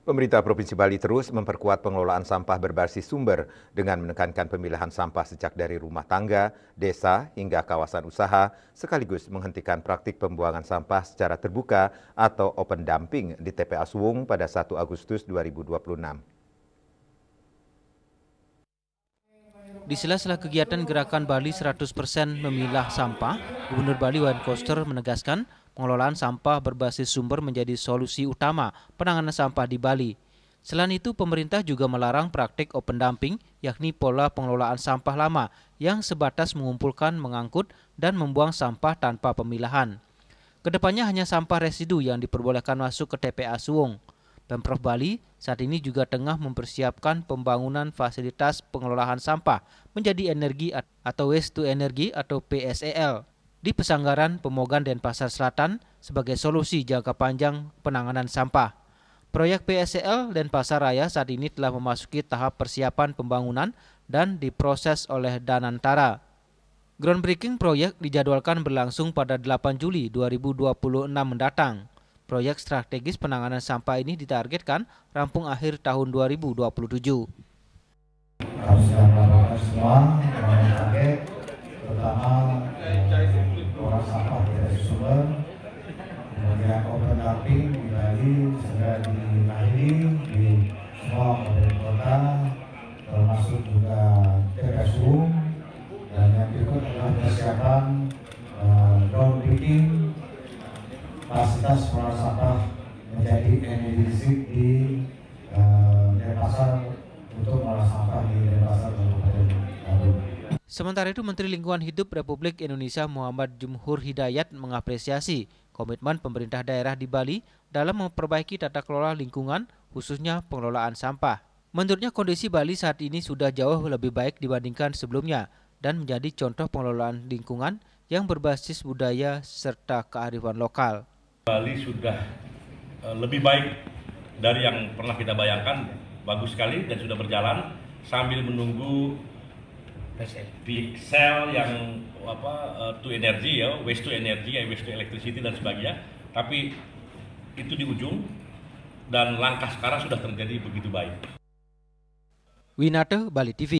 Pemerintah Provinsi Bali terus memperkuat pengelolaan sampah berbasis sumber dengan menekankan pemilahan sampah sejak dari rumah tangga, desa, hingga kawasan usaha, sekaligus menghentikan praktik pembuangan sampah secara terbuka atau open dumping di TPA Suwung pada 1 Agustus 2026. Di sela-sela kegiatan Gerakan Bali 100% Memilah Sampah, Gubernur Bali Wayan Koster menegaskan pengelolaan sampah berbasis sumber menjadi solusi utama penanganan sampah di Bali. Selain itu, pemerintah juga melarang praktik open dumping, yakni pola pengelolaan sampah lama yang sebatas mengumpulkan, mengangkut, dan membuang sampah tanpa pemilahan. Kedepannya hanya sampah residu yang diperbolehkan masuk ke TPA Suwung. Pemprov Bali saat ini juga tengah mempersiapkan pembangunan fasilitas pengelolaan sampah menjadi energi atau waste to energy atau PSEL di Pesanggaran, Pemogan, Denpasar Selatan sebagai solusi jangka panjang penanganan sampah. Proyek PSEL Denpasar Raya saat ini telah memasuki tahap persiapan pembangunan dan diproses oleh Danantara. Groundbreaking proyek dijadwalkan berlangsung pada 8 Juli 2026 mendatang. Proyek strategis penanganan sampah ini ditargetkan rampung akhir tahun 2027. Harus dilakukan semua dengan target, pertama pengelolaan sampah dari sumber, kemudian open dumping di Bali segera diakhiri di semua kabupaten kota, termasuk juga TPA Suwung, dan yang berikut adalah persiapan groundbreaking fasilitas pengelolaan sampah menjadi energi listrik di Denpasar untuk mengolah sampah di Denpasar Kabupaten Bali. Sementara itu, Menteri Lingkungan Hidup Republik Indonesia Muhammad Jumhur Hidayat mengapresiasi komitmen pemerintah daerah di Bali dalam memperbaiki tata kelola lingkungan, khususnya pengelolaan sampah. Menurutnya, kondisi Bali saat ini sudah jauh lebih baik dibandingkan sebelumnya dan menjadi contoh pengelolaan lingkungan yang berbasis budaya serta kearifan lokal. Bali sudah lebih baik dari yang pernah kita bayangkan, bagus sekali dan sudah berjalan sambil menunggu PSEL yang to energy ya, waste to energy, waste to electricity dan sebagainya. Tapi itu di ujung dan langkah sekarang sudah terjadi begitu baik. Winata, Bali TV.